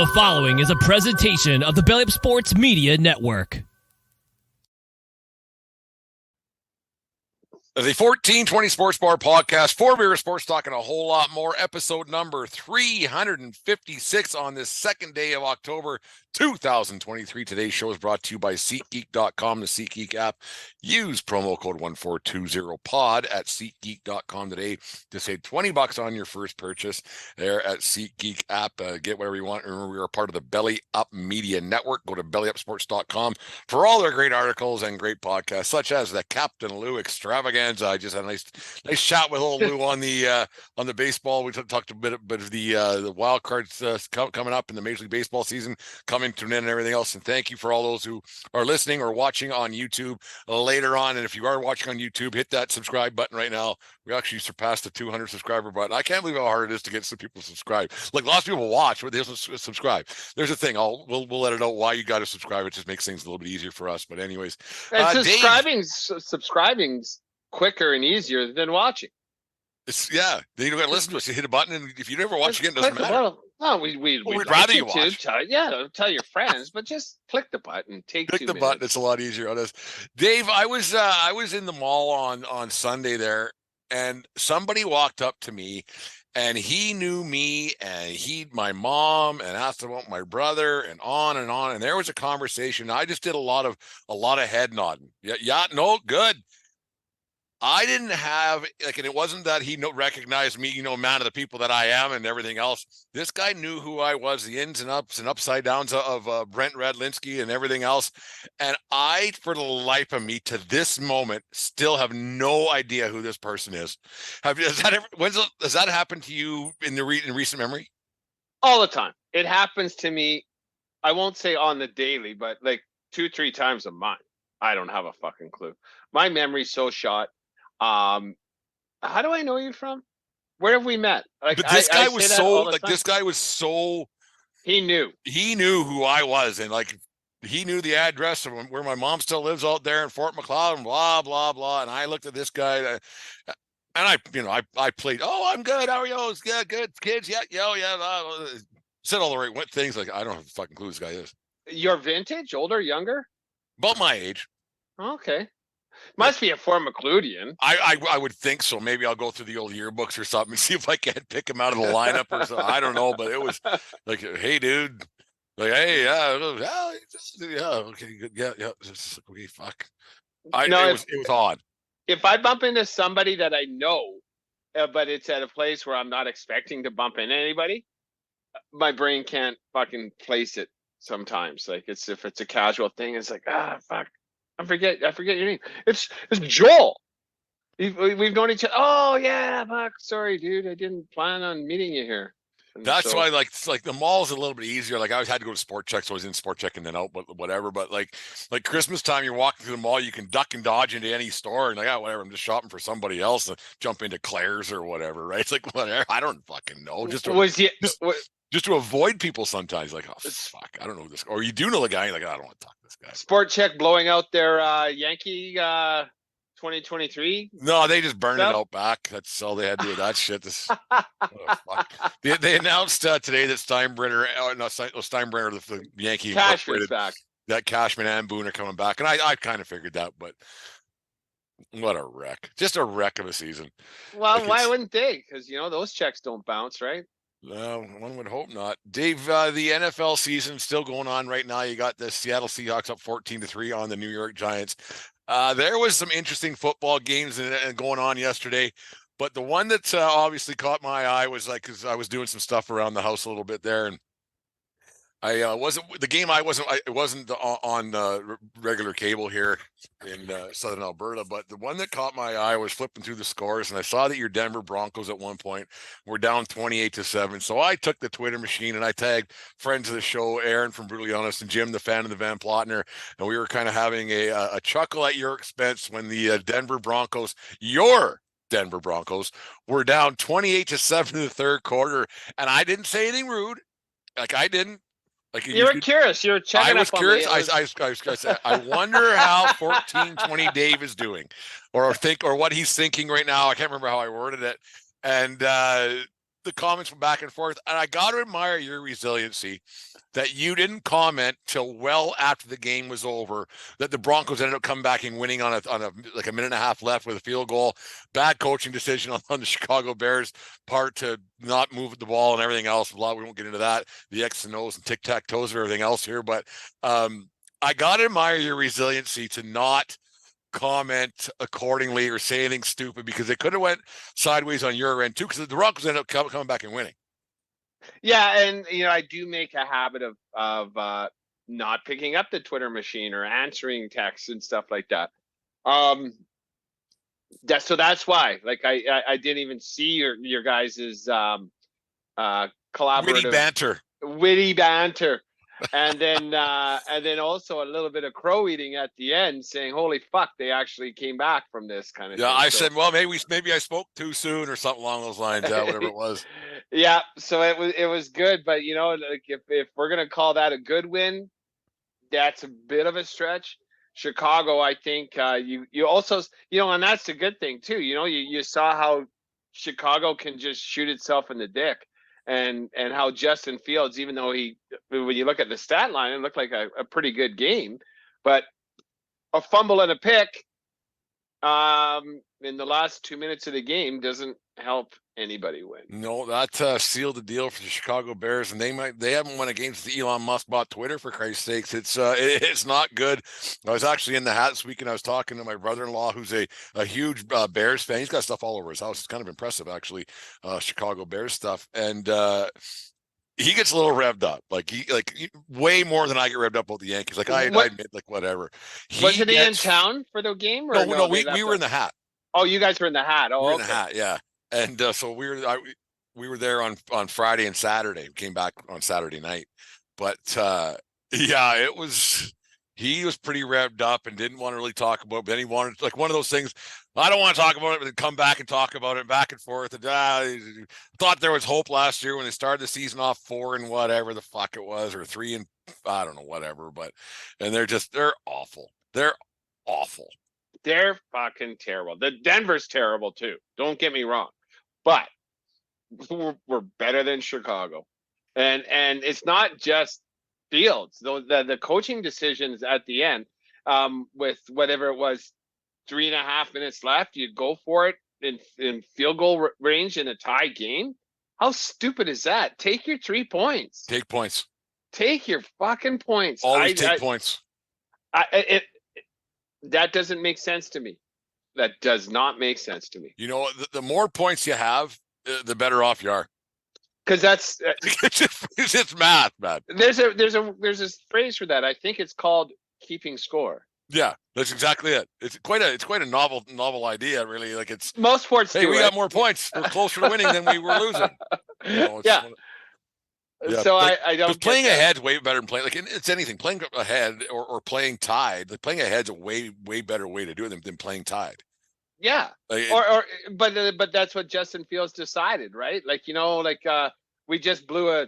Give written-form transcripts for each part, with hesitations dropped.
The following is a presentation of the Belly Up Sports Media Network. The 1420 Sports Bar Podcast, for Beer Sports Talk and a whole lot more, episode number 356 on this second day of October 2023. Today's show is brought to you by SeatGeek.com, the SeatGeek app. Use promo code 1420POD at SeatGeek.com today to save $20 on your first purchase there at SeatGeek app. Get whatever you want. Remember, we are part of the Belly Up Media Network. Go to BellyUpSports.com for all their great articles and great podcasts, such as the Captain Lou Extravaganza. I just had a nice chat with old Lou on the baseball. We talked a bit of the wild cards coming up in the Major League Baseball season coming to an end and everything else. And thank you for all those who are listening or watching on YouTube later on. And if you are watching on YouTube, hit that subscribe button right now. We actually surpassed the 200 subscriber button. I can't believe how hard it is to get some people to subscribe. Like, lots of people watch, but they don't subscribe. There's a thing. We'll let it know why you got to subscribe. It just makes things a little bit easier for us. But anyways, and subscribing's quicker and easier than watching. Then you don't got to listen to us. You hit a button, and if you never watch again, it doesn't matter. Well, no, we'd rather you watch. Tell your friends, but just click the button. Click the button. It's a lot easier on us. Dave, I was in the mall on Sunday there, and somebody walked up to me, and he knew me, and my mom, and asked about my brother, and on and on. And there was a conversation. I just did a lot of head nodding. Yeah, no, good. I didn't have, and it wasn't that he recognized me, man of the people that I am and everything else. This guy knew who I was, the ins and ups and upside downs of Brent Radlinski and everything else. And I, for the life of me, to this moment, still have no idea who this person is. Has that happened to you in recent memory? All the time. It happens to me. I won't say on the daily, but like 2-3 times a month. I don't have a fucking clue. My memory's so shot. How do I know you from? Where have we met? Like, but this guy was so like time. This guy was so he knew who I was, and like he knew the address of where my mom still lives out there in Fort McLeod, and blah blah blah. And I looked at this guy, and I played. Oh, I'm good. How are you? Yeah, good kids. Yeah, said all the right things. Like, I don't have a fucking clue who this guy is. Your vintage, older, younger? About my age. Okay. Must be a former McLeodian. I would think so. Maybe I'll go through the old yearbooks or something and see if I can't pick him out of the lineup or something. I don't know, but it was like, hey, dude. Like, hey, okay, good, yeah, okay, fuck. It was odd. If I bump into somebody that I know, but it's at a place where I'm not expecting to bump into anybody, my brain can't fucking place it sometimes. Like, if it's a casual thing, it's like, fuck. I forget your name. It's Joel. We've known each other. Oh yeah, fuck. Sorry, dude. I didn't plan on meeting you here. And that's why, like the mall's a little bit easier. Like, I always had to go to Sport Check, so I was in Sport Check and then out, but whatever. But like Christmas time, you're walking through the mall, you can duck and dodge into any store, and like, whatever. I'm just shopping for somebody else to jump into Claire's or whatever, right? It's like, whatever. I don't fucking know. Just to avoid people sometimes, like, oh fuck, I don't know this, or you do know the guy, like, I don't want to talk to this guy. Sport Check blowing out their Yankee 2023. No, they just burned it out back. That's all they had to do with that shit. They announced today that Steinbrenner, the Yankee Cashman's back. That Cashman and Boone are coming back, and I kind of figured that, but what a wreck! Just a wreck of a season. Well, why wouldn't they? Because those checks don't bounce, right? No, one would hope not. Dave, the NFL season still going on right now. You got the Seattle Seahawks up 14-3 on the New York Giants. There was some interesting football games going on yesterday, but the one that obviously caught my eye was because I was doing some stuff around the house a little bit there, and it wasn't on regular cable here in southern Alberta, but the one that caught my eye was flipping through the scores, and I saw that your Denver Broncos at one point were down 28-7. So I took the Twitter machine and I tagged friends of the show, Aaron from Brutally Honest and Jim, the fan of the Van Plotner, and we were kind of having a chuckle at your expense when the Denver Broncos, your Denver Broncos, were down 28-7 in the third quarter, and I didn't say anything rude. Like, I didn't. Like, you were curious. You were checking. I was curious. I wonder how 1420 Dave is doing, or what he's thinking right now. I can't remember how I worded it. And the comments went back and forth, and I got to admire your resiliency that you didn't comment till well after the game was over that the Broncos ended up coming back and winning on a like a minute and a half left with a field goal. Bad coaching decision on the Chicago Bears part to not move the ball and everything else. We won't get into that, the X and O's and tic-tac-toes and everything else here, but I got to admire your resiliency to not comment accordingly or say anything stupid, because it could have went sideways on your end too, because the Broncos ended up coming back and winning. Yeah, and I do make a habit of not picking up the Twitter machine or answering texts and stuff like that. That's why. Like I didn't even see your guys's collaborative witty banter. And then also a little bit of crow eating at the end, saying, "Holy fuck, they actually came back from this kind of thing." Yeah, I said, well, maybe I spoke too soon or something along those lines. Yeah, whatever it was. Yeah, so it was good, but like if we're gonna call that a good win, that's a bit of a stretch. Chicago, I think you also and that's the good thing too. You saw how Chicago can just shoot itself in the dick. And how Justin Fields, even though when you look at the stat line, it looked like a pretty good game, but a fumble and a pick in the last 2 minutes of the game doesn't help anybody win. No, that sealed the deal for the Chicago Bears, and they haven't won a game since Elon Musk bought Twitter, for Christ's sakes. It's not good. I was actually in the hat this week, and I was talking to my brother-in-law, who's a huge Bears fan. He's got stuff all over his house. It's kind of impressive, actually, Chicago Bears stuff, and he gets a little revved up, like way more than I get revved up about the Yankees. Like I admit, like whatever. Wasn't he in town for the game? Or no, we were in the hat. Oh, you guys were in the hat. Oh, we were in the hat, yeah. And so we were there on Friday and Saturday. We came back on Saturday night, but yeah, he was pretty revved up and didn't want to really talk about it. But then he wanted, like, one of those things. I don't want to talk about it, but then come back and talk about it back and forth. And thought there was hope last year when they started the season off 4 and whatever the fuck it was, or 3 and I don't know, whatever. But and they're awful. They're awful. They're fucking terrible. The Denver's terrible too. Don't get me wrong, but we're better than Chicago, and it's not just Fields. The coaching decisions at the end, with whatever it was, 3.5 minutes left, you go for it in field goal range in a tie game. How stupid is that? Take your 3 points. Take points. Take your fucking points. Always take points. That doesn't make sense to me. That does not make sense to me. The more points you have, the better off you are. Because that's it's just math, man. There's a phrase for that. I think it's called keeping score. Yeah, that's exactly it. It's quite a novel idea, really. Like, it's most sports. Hey, we got more points. We're closer to winning than we were losing. Yeah. So I don't. Playing ahead's way better than playing. Like, it's anything. Playing ahead or playing tied. Like, playing ahead's a way better way to do it than playing tied. Yeah. But that's what Justin Fields decided, right? Like, we just blew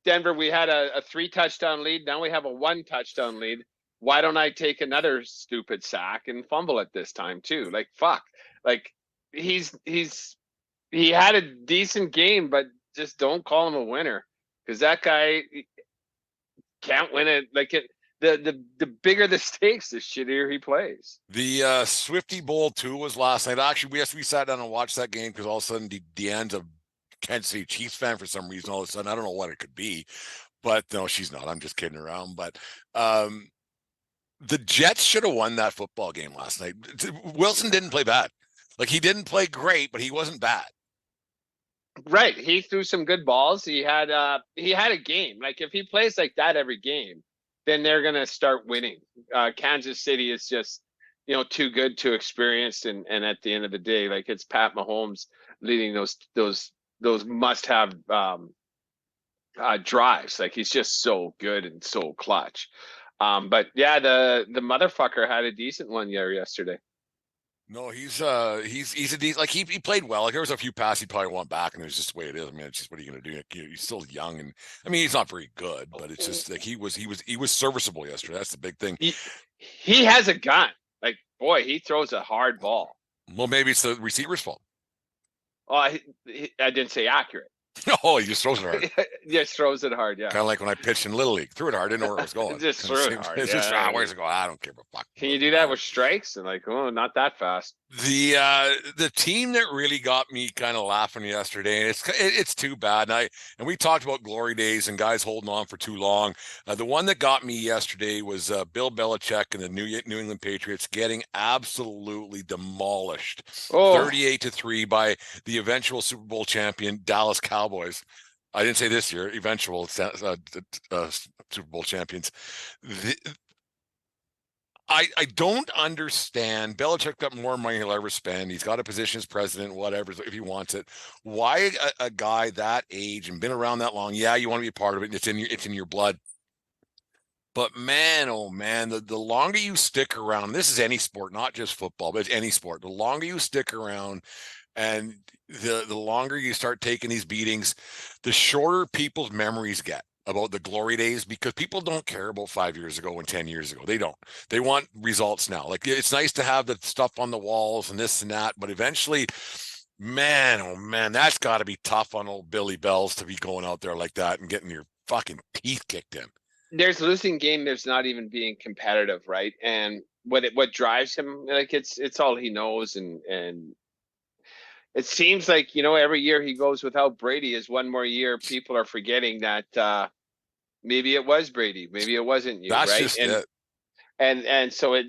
Denver, we had a 3 touchdown lead. Now we have a 1 touchdown lead. Why don't I take another stupid sack and fumble it this time too? Like, fuck. Like, he had a decent game, but just don't call him a winner, because that guy can't win it. Like, the bigger the stakes, the shittier he plays. The Swifty Bowl 2 was last night. Actually, we sat down and watched that game because all of a sudden Deanne's a Kansas City Chiefs fan for some reason. All of a sudden, I don't know what it could be, but no, she's not. I'm just kidding around. But the Jets should have won that football game last night. Wilson didn't play bad. Like, he didn't play great, but he wasn't bad. Right. He threw some good balls. He had a game. Like, if he plays like that every game, then they're going to start winning. Kansas City is just, too good, too experienced. And at the end of the day, like, it's Pat Mahomes leading those must-have drives. Like, he's just so good and so clutch. But yeah, the motherfucker had a decent one yesterday. No, he's a decent, like, he played well. Like, there was a few passes he probably want back, and it was just the way it is. I mean, it's just, what are you going to do? He's still young, and I mean, he's not very good, but it's just like he was serviceable yesterday. That's the big thing. He has a gun. Like, boy, he throws a hard ball. Well, maybe it's the receiver's fault. Oh, I didn't say accurate. Oh, he just throws it hard. Just throws it hard. Yeah. Kind of like when I pitched in Little League. Threw it hard. Didn't know where it was going. Just threw it hard. It's just, where's it going? I don't care. But fuck. Can you do that with strikes? And like, oh, not that fast. The team that really got me kind of laughing yesterday, and it's too bad. And we talked about glory days and guys holding on for too long. The one that got me yesterday was Bill Belichick and the New England Patriots getting absolutely demolished, 38-3 by the eventual Super Bowl champion Dallas Cowboys. I didn't say this year, eventual Super Bowl champions. I don't understand. Belichick got more money he'll ever spend. He's got a position as president, whatever, if he wants it. Why a guy that age and been around that long? Yeah, you want to be a part of it. It's in your blood. But man, oh man, the longer you stick around, this is any sport, not just football, but it's any sport. The longer you stick around and the longer you start taking these beatings, the shorter people's memories get about the glory days, because people don't care about 5 years ago and 10 years ago. They don't. They want results now. Like, it's nice to have the stuff on the walls and this and that, but eventually, man, oh man, that's got to be tough on old Billy Bells to be going out there like that and getting your fucking teeth kicked in. There's losing game. There's not even being competitive, right? And what drives him, like it's all he knows, and it seems like, every year he goes without Brady is one more year. People are forgetting that maybe it was Brady, maybe it wasn't you. That's right? just it. And so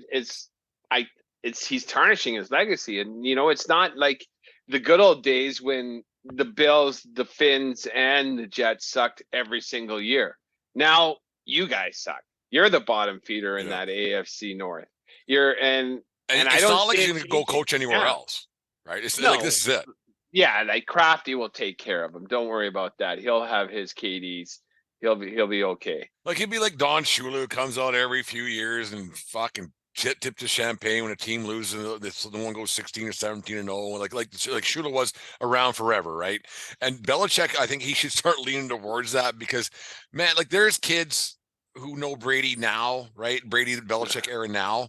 he's tarnishing his legacy. And it's not like the good old days when the Bills, the Finns, and the Jets sucked every single year. Now you guys suck. You're the bottom feeder in that AFC North. And it's I don't not like you're going to go coach anywhere else. Right. It's like, this is it. Yeah. Like Crafty will take care of him. Don't worry about that. He'll have his KDs. He'll be okay. Like, he'd be like Don Shula, who comes out every few years and fucking tip to champagne when a team loses. The one goes 16 or 17 and 0. Like Shula was around forever. Right. And Belichick, I think he should start leaning towards that, because man, like, there's kids who know Brady now, right? Brady, the Belichick era now.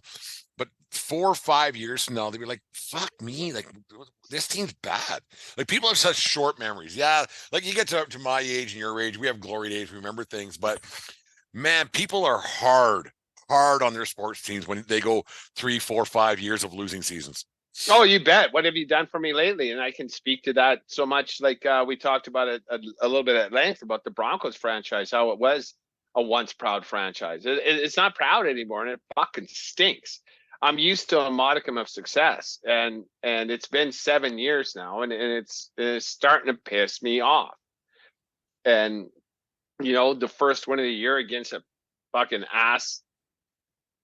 But 4 or 5 years from now, they'll be like, fuck me, like, this team's bad. Like, people have such short memories. Yeah, like, you get to my age and your age, we have glory days, we remember things. But, man, people are hard on their sports teams when they go 3, 4, 5 years of losing seasons. Oh, you bet. What have you done for me lately? And I can speak to that so much. Like, we talked about it a little bit at length about the Broncos franchise, how it was a once proud franchise. It's not proud anymore, and it fucking stinks. I'm used to a modicum of success, and it's been 7 years now, and it's starting to piss me off. And the first win of the year against a fucking ass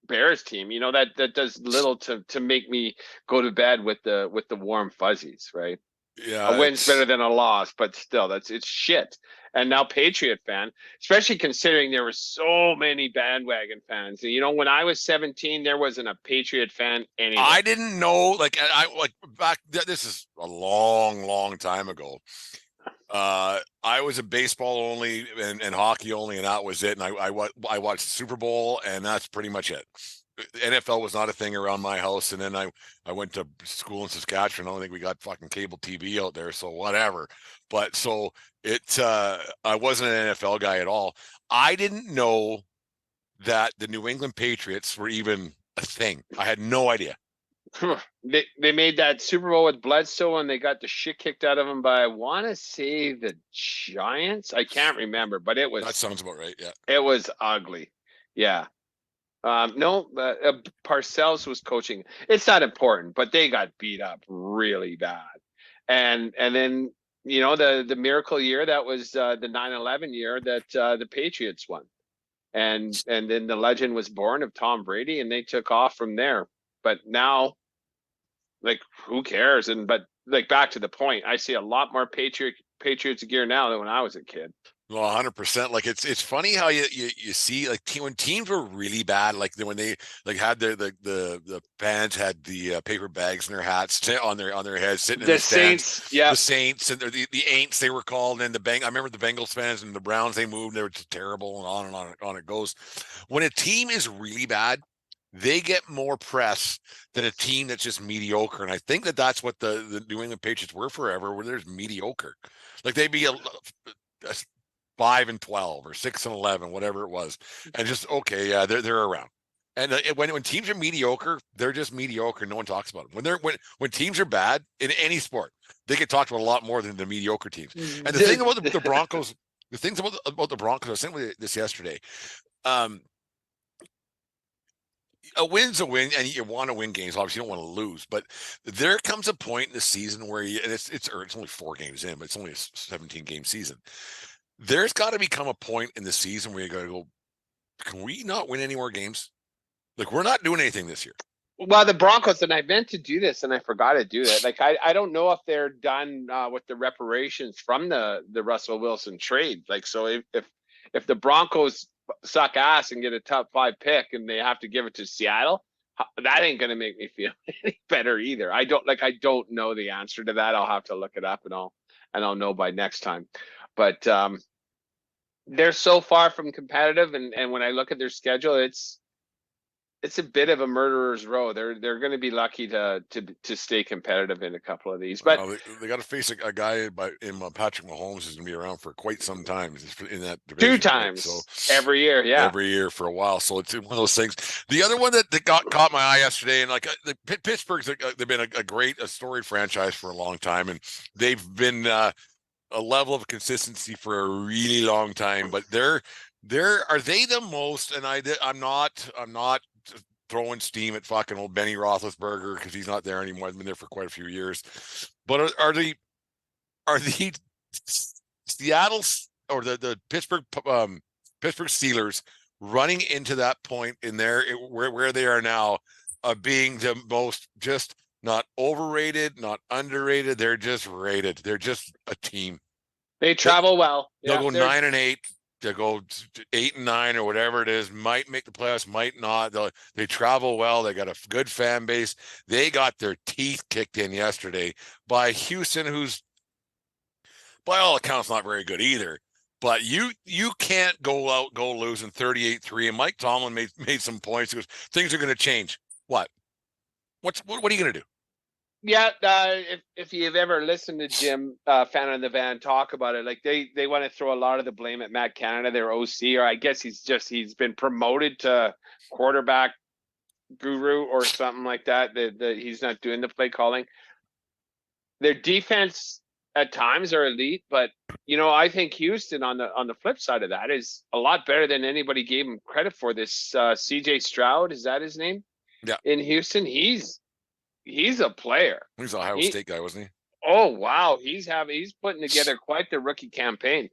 Bears team, that does little to make me go to bed with the warm fuzzies, right? Yeah, a win's better than a loss, but still, it's shit. And now Patriot fan, especially considering there were so many bandwagon fans. And, when I was 17, there wasn't a Patriot fan anywhere. I didn't know, like back. This is a long time ago. I was a baseball only and hockey only, and that was it. And I watched the Super Bowl, and that's pretty much it. NFL was not a thing around my house, and then I went to school in Saskatchewan. I don't think we got fucking cable TV out there, so whatever. But so I wasn't an NFL guy at all. I didn't know that the New England Patriots were even a thing. I had no idea. They made that Super Bowl with Bledsoe, and they got the shit kicked out of them by, I want to say, the Giants. I can't remember, but it was. That sounds about right. Yeah, it was ugly. Yeah. Parcells was coaching. It's not important, but they got beat up really bad. And then, the miracle year, that was the 9/11 year that the Patriots won. And then the legend was born of Tom Brady, and they took off from there. But now, like, who cares? But like, back to the point, I see a lot more Patriots gear now than when I was a kid. Well, 100%. Like, it's funny how you see, like, when teams were really bad, like when they like had the fans had the paper bags in their hats on their heads, sitting in the stands. Saints, yeah, the Saints and the Aints, they were called, and I remember the Bengals fans and the Browns, they moved, they were just terrible, and on it goes. When a team is really bad, they get more press than a team that's just mediocre. And I think that's what the New England Patriots were forever, where there's mediocre. Like they'd be a 5-12 or 6-11, whatever it was, and just okay, yeah, they're around. And when teams are mediocre, they're just mediocre. No one talks about them. When teams are bad in any sport, they get talked about a lot more than the mediocre teams. And the thing about the Broncos, the things about the Broncos, I was saying this yesterday. A win's a win, and you want to win games. Obviously, you don't want to lose. But there comes a point in the season where and it's only 4 games in, but it's only a 17-game season. There's got to become a point in the season where you got to go, can we not win any more games? Like, we're not doing anything this year. Well, the Broncos, and I meant to do this, and I forgot to do it. Like, I don't know if they're done with the reparations from the Russell Wilson trade. Like, so if the Broncos suck ass and get a top 5 pick and they have to give it to Seattle, that ain't going to make me feel any better either. I don't know the answer to that. I'll have to look it up, and I'll know by next time. But they're so far from competitive, and when I look at their schedule, it's a bit of a murderer's row. They're going to be lucky to stay competitive in a couple of these. But they got to face a guy in Patrick Mahomes who's going to be around for quite some time in that division. 2 times, right? So every year, every year for a while. So it's one of those things. The other one that caught my eye yesterday, and like Pittsburgh's, they've been a storied franchise for a long time, and they've been a level of consistency for a really long time. But are they the most? And I'm not throwing steam at fucking old Benny Roethlisberger because he's not there anymore. He's been there for quite a few years. But are the Seattle or the Pittsburgh Steelers running into that point in where they are now of being the most, just not overrated, not underrated? They're just rated. They're just a team. They travel well. They'll go 9-8. They'll go 8-9 or whatever it is. Might make the playoffs, might not. They travel well. They got a good fan base. They got their teeth kicked in yesterday by Houston, who's by all accounts not very good either. But you can't go losing 38-3. And Mike Tomlin made some points. He goes, things are going to change. What are you going to do? Yeah, if you've ever listened to Jim Fan on the Van talk about it, like they want to throw a lot of the blame at Matt Canada, their OC, or I guess he's been promoted to quarterback guru or something like that. That he's not doing the play calling. Their defense at times are elite, but I think Houston on the flip side of that is a lot better than anybody gave him credit for. This CJ Stroud, is that his name? Yeah. In Houston, he's a player. He's an Ohio State guy, wasn't he? Oh wow, he's putting together quite the rookie campaign.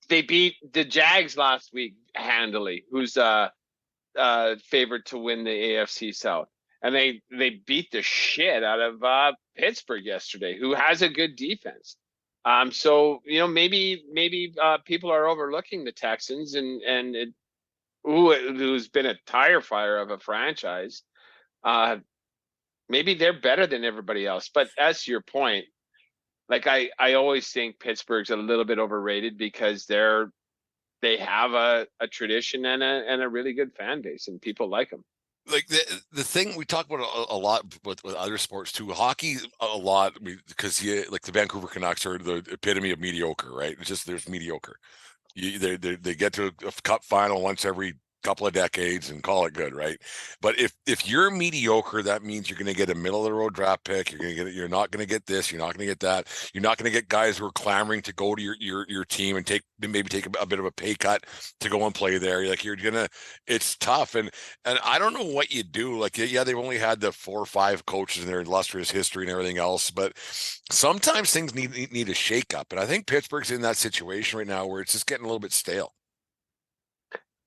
They beat the Jags last week handily, who's favored to win the AFC South, and they beat the shit out of Pittsburgh yesterday, who has a good defense. So maybe people are overlooking the Texans and who's been a tire fire of a franchise. Maybe they're better than everybody else. But as to your point, like I always think Pittsburgh's a little bit overrated because they have a tradition and a really good fan base, and people like them. Like the thing we talk about a lot with other sports too, hockey a lot, because like the Vancouver Canucks are the epitome of mediocre, right? It's just there's mediocre. They get to a cup final once every couple of decades and call it good, right? But if you're mediocre, that means you're going to get a middle of the road draft pick. You're not going to get this. You're not going to get that. You're not going to get guys who are clamoring to go to your team and maybe take a bit of a pay cut to go and play there. Like it's tough. And I don't know what you do. Like, yeah, they've only had the 4 or 5 coaches in their illustrious history and everything else, but sometimes things need a shake up. And I think Pittsburgh's in that situation right now where it's just getting a little bit stale.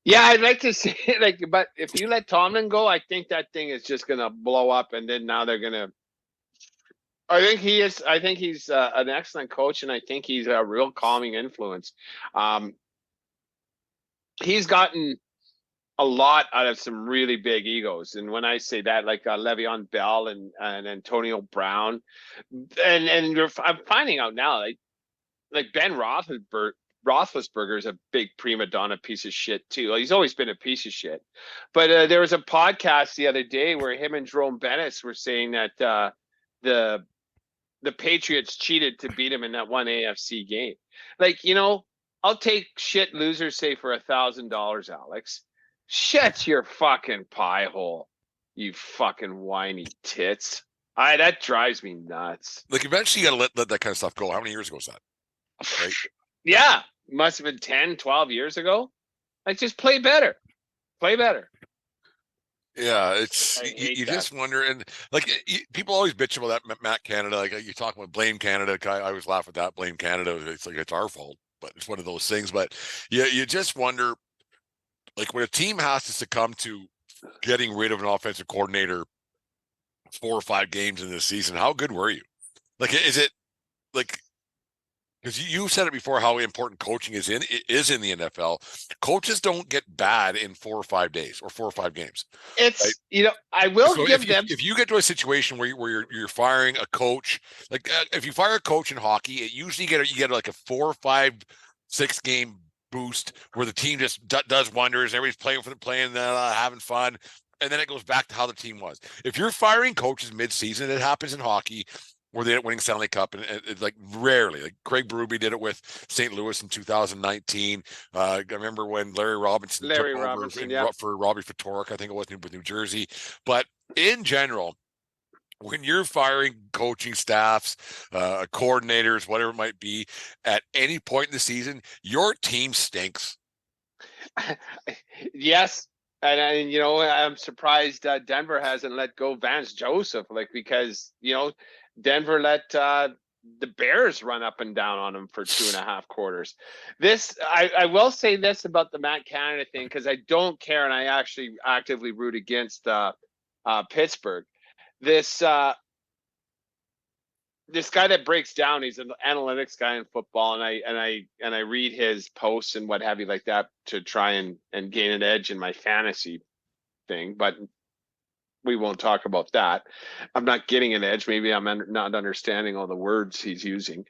Yeah, I'd like to see it, but if you let Tomlin go, I think that thing is just going to blow up, and then now they're going to. I think he's an excellent coach, and I think he's a real calming influence. He's gotten a lot out of some really big egos, and when I say that, like Le'Veon Bell and Antonio Brown, and I'm finding out now, like Ben Roethlisberger Roethlisberger is a big prima donna piece of shit too. Well, he's always been a piece of shit. But there was a podcast the other day where him and Jerome Bettis were saying that the Patriots cheated to beat him in that one AFC game. Like, I'll take shit losers say for $1,000, Alex. Shut your fucking pie hole, you fucking whiny tits. That drives me nuts. Like, eventually you got to let that kind of stuff go. How many years ago was that? Right? Yeah, must have been 10, 12 years ago. Like, just play better. Play better. Yeah, it's you that. just wonder, and like people always bitch about that Matt Canada. Like you talk about blame Canada. I always laugh at that. Blame Canada. It's like it's our fault, but it's one of those things. But you just wonder, like when a team has to succumb to getting rid of an offensive coordinator 4 or 5 games in this season, how good were you? Like, is it like? Because you said it before, how important coaching is in the NFL. Coaches don't get bad in 4 or 5 days or 4 or 5 games. It's right? I will give them. If you get to a situation where you're firing a coach, like if you fire a coach in hockey, it usually you get like a 4 or 5, 6 game boost where the team just does wonders. Everybody's playing, having fun, and then it goes back to how the team was. If you're firing coaches mid-season, it happens in hockey, where they ended up winning Stanley Cup, and it's like rarely. Like Craig Berube did it with St. Louis in 2019. I remember when Larry Robinson took over for Robbie Ftorek, I think it was, with New Jersey. But in general, when you're firing coaching staffs, coordinators, whatever it might be, at any point in the season, your team stinks. Yes. And I'm surprised Denver hasn't let go Vance Joseph, because Denver let the Bears run up and down on him for 2.5 quarters. I will say this about the Matt Canada thing, because I don't care, and I actually actively root against Pittsburgh. This guy that breaks down, he's an analytics guy in football, and I read his posts and what have you like that to try and gain an edge in my fantasy thing, but we won't talk about that. I'm not getting an edge. Maybe I'm not understanding all the words he's using.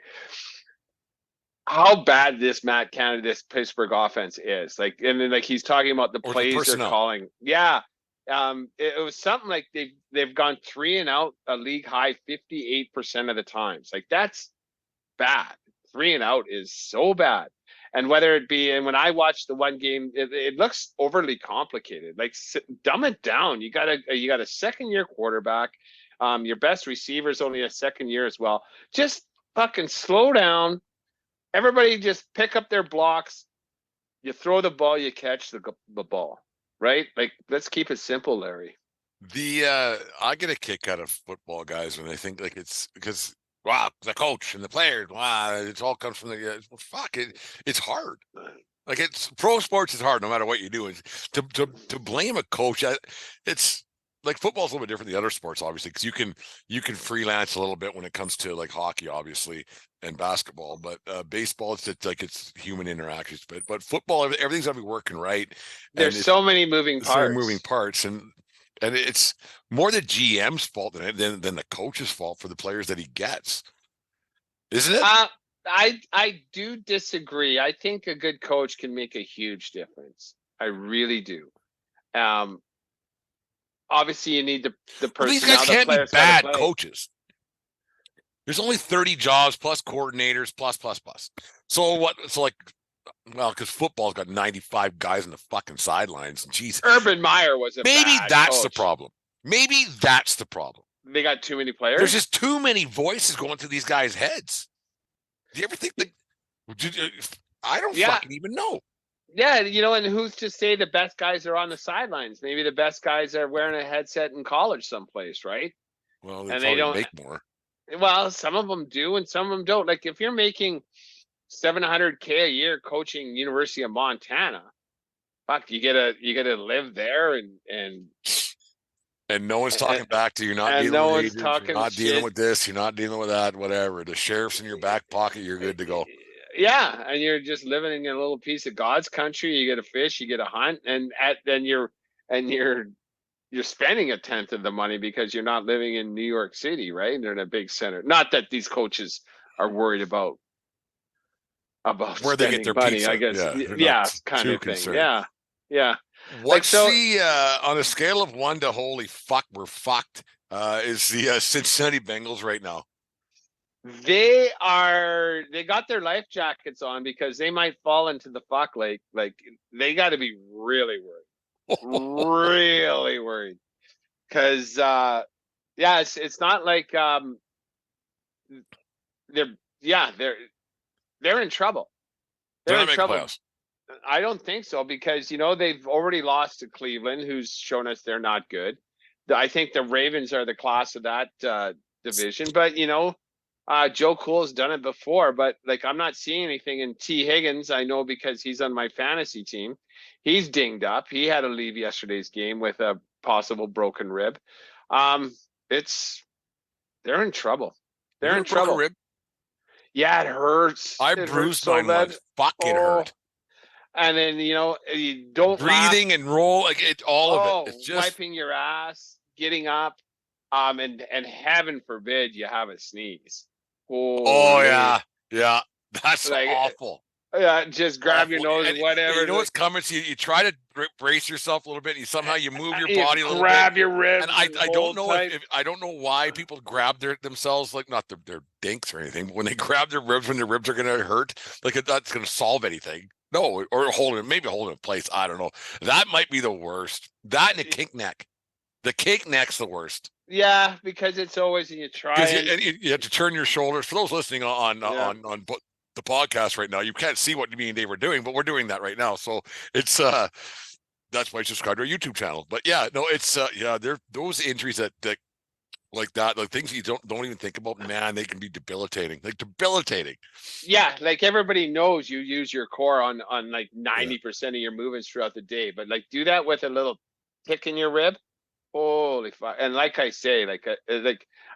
How bad this Matt Canada, this Pittsburgh offense is. And then he's talking about the plays they're calling. Yeah. It was something like they've gone 3 and out a league high 58% of the times. That's bad. 3 and out is so bad. And whether it be, and when I watched the one game, it looks overly complicated. Dumb it down. You got a second-year quarterback. Your best receiver is only a second year as well. Just fucking slow down. Everybody just pick up their blocks. You throw the ball, you catch the ball. Right? Let's keep it simple, Larry. I get a kick out of football guys when they think it's because. Wow, the coach and the players. Wow, it all comes from it's hard. It's pro sports is hard no matter what you do. To blame a coach, it's like football's a little bit different than the other sports, obviously, because you can freelance a little bit when it comes to hockey, obviously, and basketball. But baseball, it's human interactions. But football, everything's gotta be working right. There's so many moving parts. And it's more the GM's fault than the coach's fault for the players that he gets, isn't it? I do disagree. I think a good coach can make a huge difference. I really do. Obviously, you need the person. These guys can't be bad coaches. There's only 30 jobs plus coordinators plus. So what? So because football's got 95 guys on the fucking sidelines. Jeez. Urban Meyer was maybe that's coach. The problem. Maybe that's the problem. They got too many players. There's just too many voices going through these guys' heads. Do you ever think that? I don't fucking even know. Yeah, and who's to say the best guys are on the sidelines? Maybe the best guys are wearing a headset in college someplace, right? Well, they don't make more. Well, some of them do, and some of them don't. If you're making $700K a year coaching University of Montana, fuck, you gotta live there and no one's talking back to you. You're not dealing with agents, you're not dealing with this, you're not dealing with that, whatever. The sheriff's in your back pocket, you're good to go. Yeah, and you're just living in a little piece of God's country. You get to fish, you get to hunt, and then you're spending 1/10 of the money because you're not living in New York City, right? They're in a big center. Not that these coaches are worried about about Where they get spending their money, pizza. I guess. They're Yeah, not kind too of thing. concerned. Yeah. Yeah. What's so the on a scale of 1 to holy fuck, we're fucked? Is the Cincinnati Bengals right now? they got their life jackets on because they might fall into the fuck lake. Like they got to be really worried, really worried. Because yeah, it's not like they're yeah they're in trouble. They're They're not in making trouble. playoffs. I don't think so because they've already lost to Cleveland, who's shown us they're not good. I think the Ravens are the class of that division, but Joe Cool's done it before. But like I'm not seeing anything in T. Higgins. I know because he's on my fantasy team. He's dinged up. He had to leave yesterday's game with a possible broken rib. They're in trouble. They're in Broke a trouble. rib. Yeah, it hurts. I It hurts bruised so mine bad. once. Fuck, it Oh, hurt. and then you don't laugh. Breathing and roll, like all of it. Oh, It's just wiping your ass, getting up, and heaven forbid you have a sneeze. oh Holy, yeah. That's like awful. yeah, just grab your Awful. nose And or whatever. you know what's coming? So you try to brace yourself a little bit. And somehow you move your body a little bit. Grab your ribs. And I don't hold know tight. if I don't know why people grab themselves, like not their dinks or anything, but when they grab their ribs when their ribs are gonna hurt, like that's gonna solve anything. No, or maybe hold it in place. I don't know. That might be the worst. That and a kink neck. The kink neck's the worst. Yeah, because it's always you try Because you have to turn your shoulders. For those listening on the podcast right now, you can't see what me and Dave are doing, but we're doing that right now. So it's that's why I subscribe to our YouTube channel. But yeah, no, it's they're those injuries that like that, like things you don't even think about, man, they can be debilitating. Like debilitating. Yeah, like everybody knows you use your core on like 90% of your movements throughout the day, but like do that with a little pick in your rib. Holy fuck! And like I say, like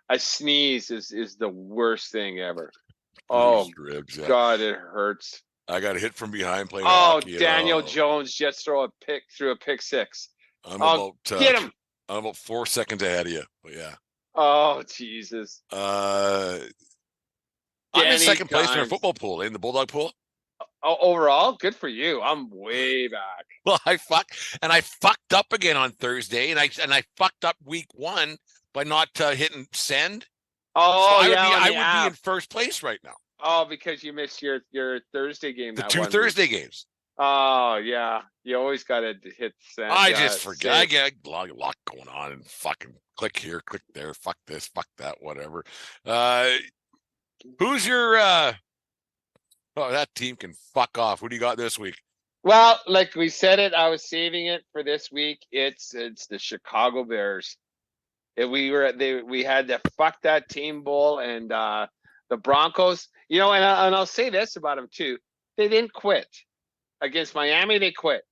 a sneeze is the worst thing ever. Oh Ribs, yeah. God, it hurts. I got a hit from behind playing Oh, hockey. Daniel Jones just threw a pick six. I'm Get him. I'm about 4 seconds ahead of you. But yeah. Oh Jesus. I'm in second place in our football pool, in the Bulldog pool. Oh, overall, good for you. I'm way back. Well, I fucked up again on Thursday, and I fucked up week 1 by not hitting send. Oh, so yeah, I would be in first place right now. Oh, because you missed your Thursday game. The 2 Thursday games. Oh yeah, you always got to hit send. I just forget. I get a lot going on, and fucking click here, click there, fuck this, fuck that, whatever. Who's your Oh, that team can fuck off. Who do you got this week? Well, like we said it, I was saving it for this week. It's the Chicago Bears. We had the fuck that team bowl, and the Broncos. And I'll say this about them too. They didn't quit against Miami. They quit.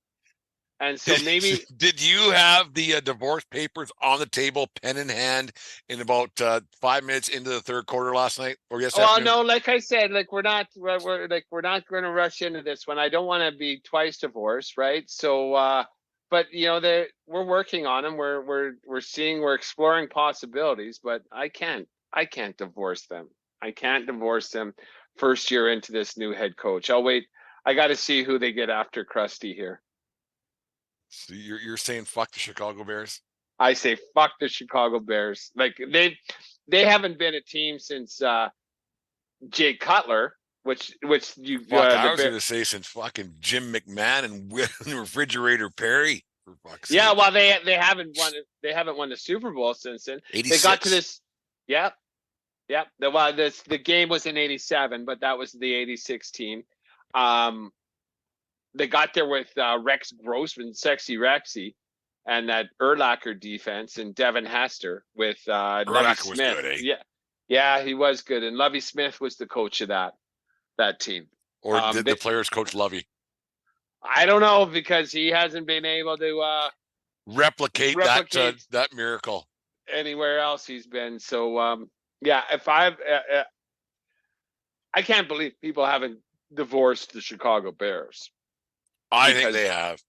And so maybe did you have the divorce papers on the table, pen in hand, in about 5 minutes into the third quarter last night or yesterday? Well, no, like I said, like we're not going to rush into this one. I don't want to be twice divorced, right? So, but we're working on them. We're exploring possibilities, but I can't divorce them. I can't divorce them first year into this new head coach. I'll wait. I got to see who they get after Krusty here. So you're saying fuck the Chicago Bears? I say fuck the Chicago Bears. Like they haven't been a team since Jay Cutler, which you. I was going to say since fucking Jim McMahon and Refrigerator Perry. For fuck's sake. Yeah, well they haven't won. They haven't won the Super Bowl since then. 86. They got to this. Yep. The game was in '87, but that was the '86 team. They got there with Rex Grossman, Sexy Rexy, and that Urlacher defense, and Devin Hester with Lovie Smith. Was good, eh? Yeah, he was good, and Lovie Smith was the coach of that team. Or did the players coach Lovie? I don't know, because he hasn't been able to replicate that miracle anywhere else he's been. So yeah, if I can't believe people haven't divorced the Chicago Bears. I think they have.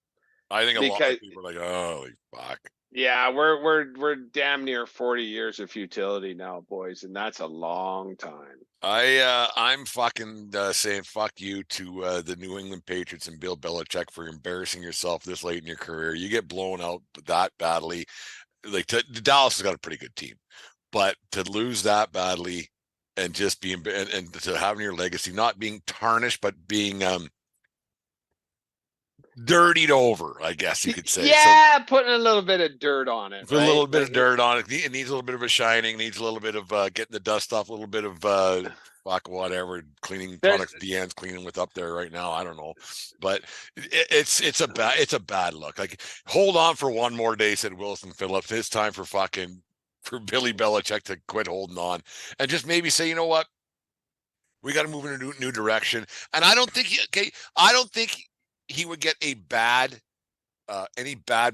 I think a lot of people are like, holy fuck. Yeah, we're damn near 40 years of futility now, boys, and that's a long time. I'm fucking saying fuck you to the New England Patriots and Bill Belichick for embarrassing yourself this late in your career. You get blown out that badly. Like Dallas has got a pretty good team, but to lose that badly and just being and to having your legacy not being tarnished but being dirtied over, I guess you could say. Yeah, putting a little bit of dirt on it, So a right? little bit Like of dirt on it. It needs a little bit of a shining. Needs a little bit of getting the dust off. A little bit of fuck whatever cleaning there's products. Deanne's cleaning with up there right now. I don't know, but it's a bad look. Like hold on for one more day, said Wilson Phillips. It's time for Billy Belichick to quit holding on and just maybe say, you know what, we got to move in a new direction. And I don't think I don't think he would get any bad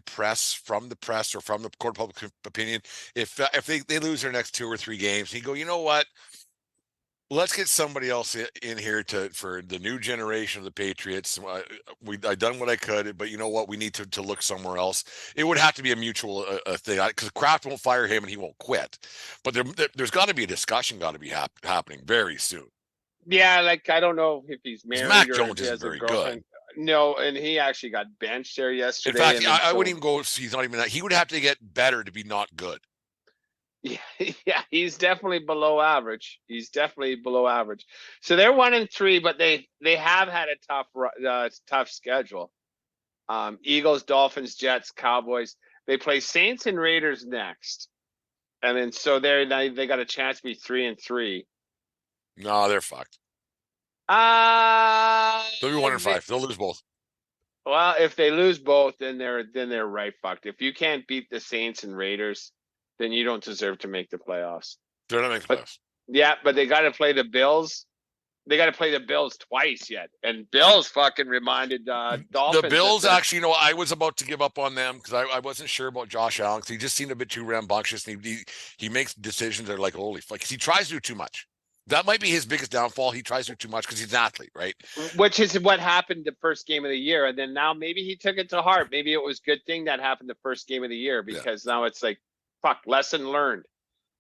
press from the press or from the court of public opinion if they lose their next 2 or 3 games. He go, you know what? Let's get somebody else in here for the new generation of the Patriots. I done what I could, but you know what? We need to look somewhere else. It would have to be a mutual thing because Kraft won't fire him and he won't quit. But there's got to be a discussion got to be happening very soon. Yeah, like I don't know if he's Because married Mac or Jones if he isn't has a very girlfriend. good. No, and he actually got benched there In yesterday. fact, And I wouldn't even go. He's not even that. He would have to get better to be not good. Yeah, yeah, he's definitely below average. He's definitely below average. So they're 1-3, but they have had a tough schedule. Eagles, Dolphins, Jets, Cowboys. They play Saints and Raiders next, and then so they got a chance to be 3-3. No, they're fucked. They'll be 1-5. They'll lose both. Well, if they lose both, then they're right fucked. If you can't beat the Saints and Raiders, then you don't deserve to make the playoffs. They're not making the playoffs. Yeah, but they got to play the Bills. They got to play the Bills twice yet, and Bills fucking reminded Dolphins. The Bills actually, I was about to give up on them because I wasn't sure about Josh Allen because he just seemed a bit too rambunctious. And he makes decisions that are like, holy fuck, because he tries to do too much. That might be his biggest downfall. He tries to do too much because he's an athlete, right? Which is what happened the first game of the year, and then now maybe he took it to heart. Maybe it was a good thing that happened the first game of the year because now it's like, fuck, lesson learned.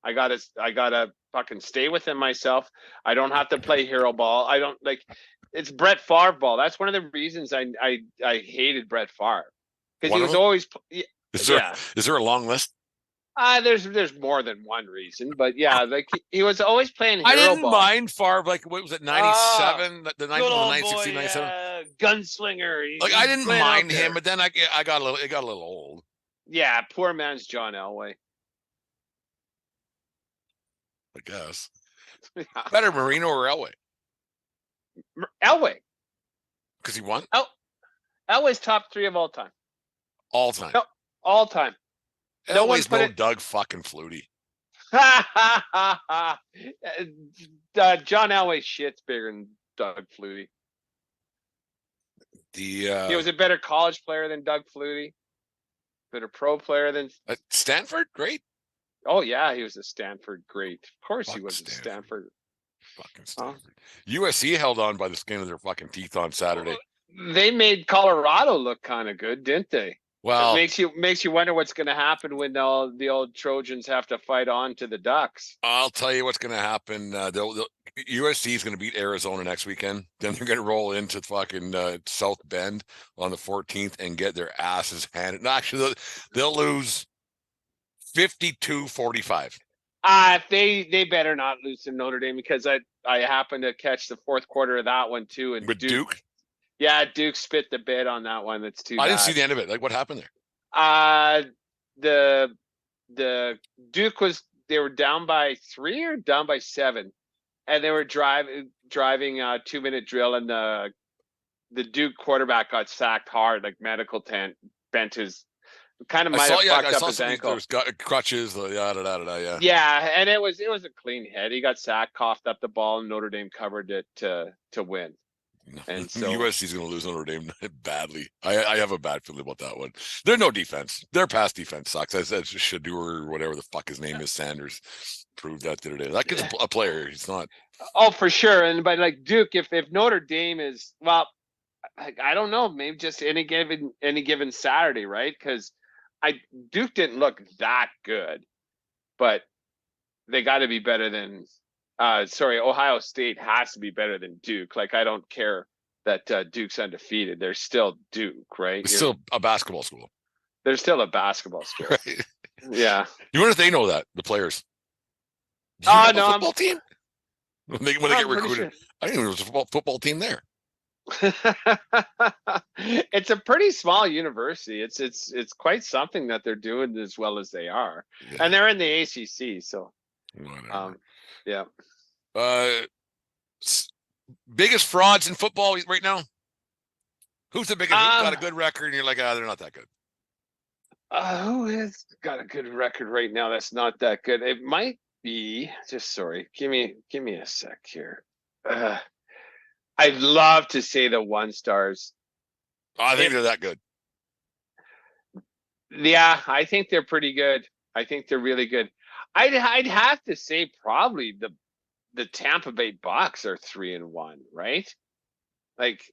I gotta fucking stay within myself. I don't have to play hero ball. I don't like. It's Brett Favre ball. That's one of the reasons I hated Brett Favre because he was always. Is there a long list? There's more than one reason, but yeah, like he was always playing hero I didn't ball. mind Favre. Like what was it, 97? The 96, 97. Gunslinger. Like I didn't mind him, but then it got a little old. Yeah, poor man's John Elway. I guess. Better Marino or Elway? Elway. Because he won? Elway's top 3 of all time. All time. No, all time. Elway's Doug fucking Flutie. John Elway shit's bigger than Doug Flutie. He was a better college player than Doug Flutie. Better pro player than Stanford? Great. Oh yeah, he was a Stanford great. Of course he was a Stanford. Fucking Stanford. USC held on by the skin of their fucking teeth on Saturday. They made Colorado look kind of good, didn't they? Well, it makes you wonder what's going to happen when all the old Trojans have to fight on to the Ducks. I'll tell you what's going to happen. USC is going to beat Arizona next weekend. Then they're going to roll into fucking South Bend on the 14th and get their asses handed. No, actually, they'll lose 52-45. They better not lose to Notre Dame because I happened to catch the fourth quarter of that one too. And with Duke? Yeah, Duke spit the bed on that one. That's too bad. I didn't see the end of it. Like what happened there? The Duke they were down by 3 or down by 7, and they were driving a 2-minute drill, and the Duke quarterback got sacked hard, like medical tent, bent his. Kind of might have fucked up his ankle. There was crutches, yeah. Yeah, and it was a clean hit. He got sacked, coughed up the ball, and Notre Dame covered it to win. And so USC's going to lose Notre Dame badly. I have a bad feeling about that one. There's no defense. Their pass defense sucks. I said Shadur or whatever the fuck his name is, Sanders, proved that the other day. That kid's a player. He's not. Oh, for sure. But like Duke, if Notre Dame is, well, I don't know, maybe just any given Saturday, right? Because Duke didn't look that good, but they got to be better than. Ohio State has to be better than Duke. Like, I don't care that Duke's undefeated. They're still Duke, right? It's still a basketball school. They're still a basketball school. Right. Yeah. You wonder if they know that, the players. Do you Oh, have no, a football team? When they get recruited. Sure. I didn't know there was a football team there. It's a pretty small university. It's quite something that they're doing as well as they are. Yeah. And they're in the ACC, so Whatever. yeah. Biggest frauds in football right now? Who's the biggest? Who's got a good record and you're like, they're not that good? Who has got a good record right now that's not that good? It might be give me a sec here. I'd love to say the 1-stars. I think they're that good. Yeah, I think they're pretty good. I think they're really good. I'd have to say probably the Tampa Bay Bucks are 3-1, right? Like,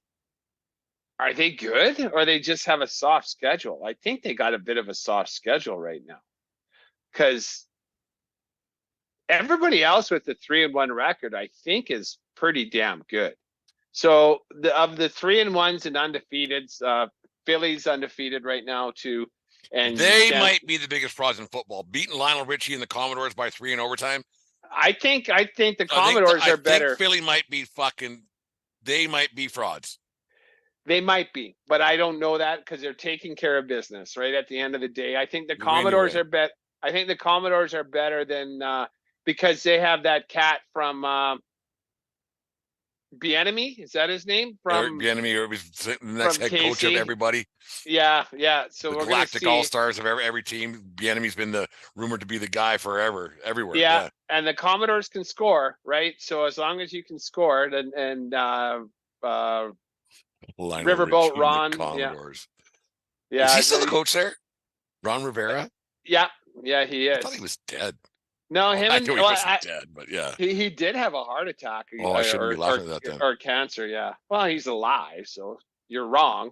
are they good, or they just have a soft schedule? I think they got a bit of a soft schedule right now, because everybody else with the 3-1 record, I think, is pretty damn good. So of the 3-1s and undefeateds, Philly's undefeated right now too, and they might be the biggest frauds in football, beating Lionel Richie and the Commodores by 3 in overtime. I think the Commodores are better. I think Philly might be they might be frauds. They might be, but I don't know that because they're taking care of business, right? At the end of the day, I think the Commodores are better. I think the Commodores are better than because they have that cat from Bieniemy. Is that his name? From Bieniemy, was the next head coach of everybody. Yeah. So the we're galactic all-stars of every team. Bieniemy's been rumored to be the guy forever, everywhere. Yeah, and the Commodores can score, right? So as long as you can score, and Riverboat Ron, Commodores. Yeah. Is he still the coach there? Ron Rivera? Yeah, he is. I thought he was dead. No, him and he wasn't dead, but yeah. He did have a heart attack. Oh, I shouldn't be laughing at that then. Or cancer, yeah. Well, he's alive, so you're wrong.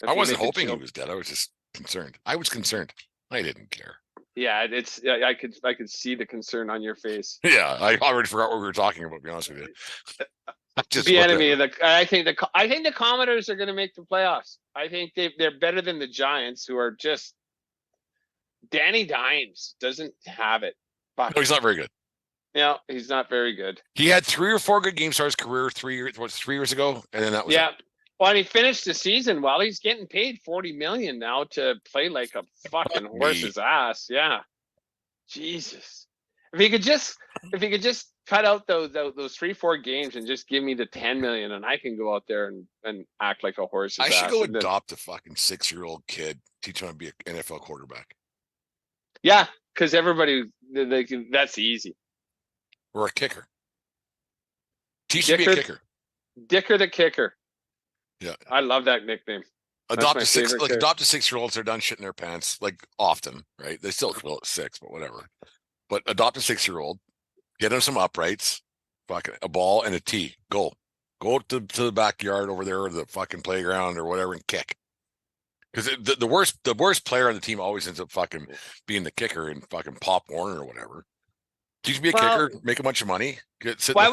I wasn't hoping he was dead. I was just concerned. I was concerned. I didn't care. Yeah, I could see the concern on your face. Yeah, I already forgot what we were talking about, to be honest with you. I think the Commodores are going to make the playoffs. I think they're better than the Giants, who are just Danny Dimes doesn't have it. No, he's not very good. Yeah, he's not very good. He had 3 or 4 good games to his career 3 years ago, and then that was it. Well, and he finished the season well. He's getting paid $40 million now to play like a fucking horse's ass. Yeah, Jesus. If he could just cut out those 3-4 games and just give me the $10 million, and I can go out there and act like a horse's ass. I should go adopt a fucking 6-year-old kid, teach him to be an NFL quarterback. Yeah, because everybody, that's easy. Or a kicker. Teach him to be a kicker. Dicker the kicker. Yeah, I love that nickname. Adopt a 6-year-olds. They're done shitting their pants, like, often, right? They still will at 6, but whatever. But adopt a 6-year-old, get him some uprights, fucking a ball and a tee. Go to the backyard over there, or the fucking playground or whatever, and kick. Because the worst player on the team always ends up fucking being the kicker and fucking Pop Warner or whatever. Teach him to be a kicker, make a bunch of money. Why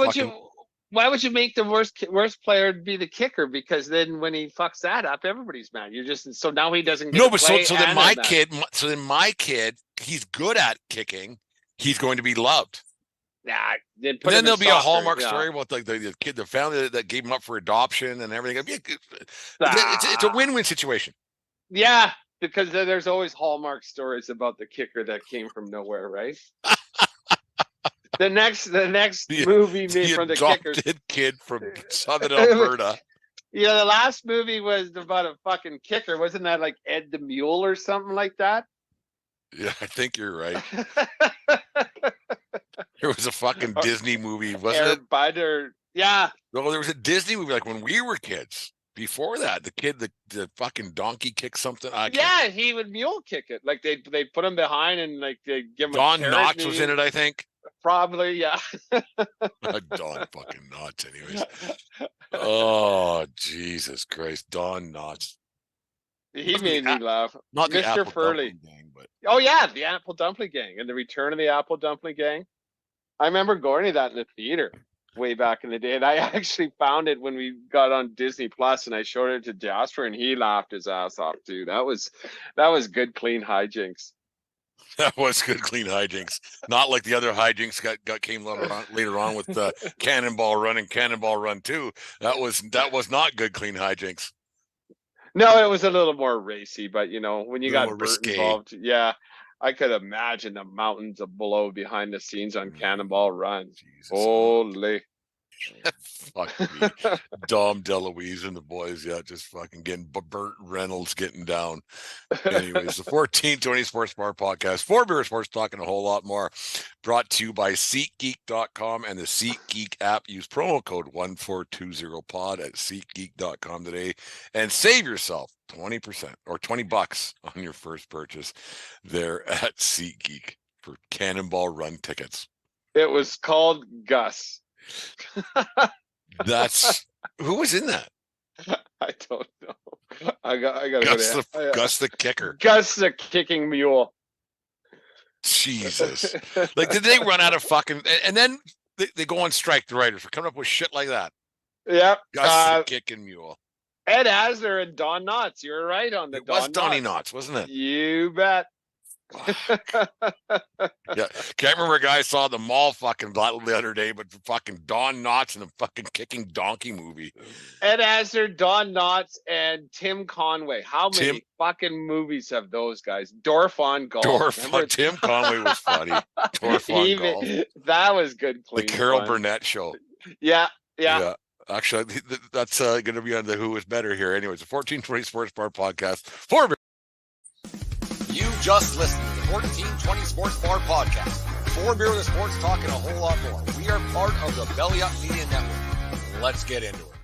would you make the worst player be the kicker? Because then when he fucks that up, everybody's mad. So now he doesn't get to play. So then my kid, he's good at kicking. He's going to be loved. Nah, then there'll be a Hallmark story about like the kid, the family that gave him up for adoption and everything. It's a win-win situation. Yeah, because there's always Hallmark stories about the kicker that came from nowhere, right? The next movie made from the kicker kid from Southern Alberta. Yeah, the last movie was about a fucking kicker. Wasn't that like Ed the Mule or something like that? Yeah, I think you're right. There was a fucking Disney movie, wasn't it? Yeah. No, there was a Disney movie like when we were kids. Before that, the kid, the fucking donkey kicked something. Yeah, he would mule kick it. Like they put him behind and like they give him. Don Knotts was in it, I think. Probably, yeah. Don fucking Knotts, anyways. Oh, Jesus Christ, Don Knotts. He made me laugh. Not the Mr. Apple Furley. Dumpling Gang, but Oh yeah, the Apple Dumpling Gang and the Return of the Apple Dumpling Gang. I remember going to that in the theater way back in the day, and I actually found it when we got on Disney Plus, and I showed it to Jasper, and he laughed his ass off too. That was good, clean hijinks. that was good, clean hijinks. Not like the other hijinks came later on with Cannonball Run and Cannonball Run 2. That was not good, clean hijinks. No, it was a little more racy, but when you got Bert risque. involved, yeah, I could imagine the mountains of blow behind the scenes on Cannonball Run. Jesus. Holy. Fuck me. Dom DeLuise and the boys, just fucking getting Burt Reynolds getting down. Anyways, the 1420 Sports Bar Podcast, 4 Beer Sports, talking a whole lot more, brought to you by SeatGeek.com and the SeatGeek app. Use promo code 1420pod at SeatGeek.com today and save yourself 20% or $20 on your first purchase there at SeatGeek for Cannonball Run tickets. It was called Gus. That's who was in that? I don't know. I gotta Gus the kicker. Gus the kicking mule. Jesus. Like, did they run out of fucking, and then they go on strike, the writers, for coming up with shit like that. Yep. Gus the kicking mule. Ed Asner and Don Knotts. You were right on the It Don was Donnie Knotts, wasn't it? You bet. Yeah, can't remember a guy I saw at the mall fucking the other day, but fucking Don Knotts in a fucking kicking donkey movie. Ed Asner, Don Knotts, and Tim Conway. How many fucking movies have those guys? Dorf on Golf. Tim Conway was funny. Dorf on Golf. That was good. The Carol Burnett show. Yeah. Actually, that's going to be on the Who Is Better here. Anyways, the 1420 Sports Bar Podcast. 4 Beer. You just listened to the 1420 Sports Bar Podcast. 4 Beer with Sports, talking a whole lot more. We are part of the Belly Up Media Network. Let's get into it.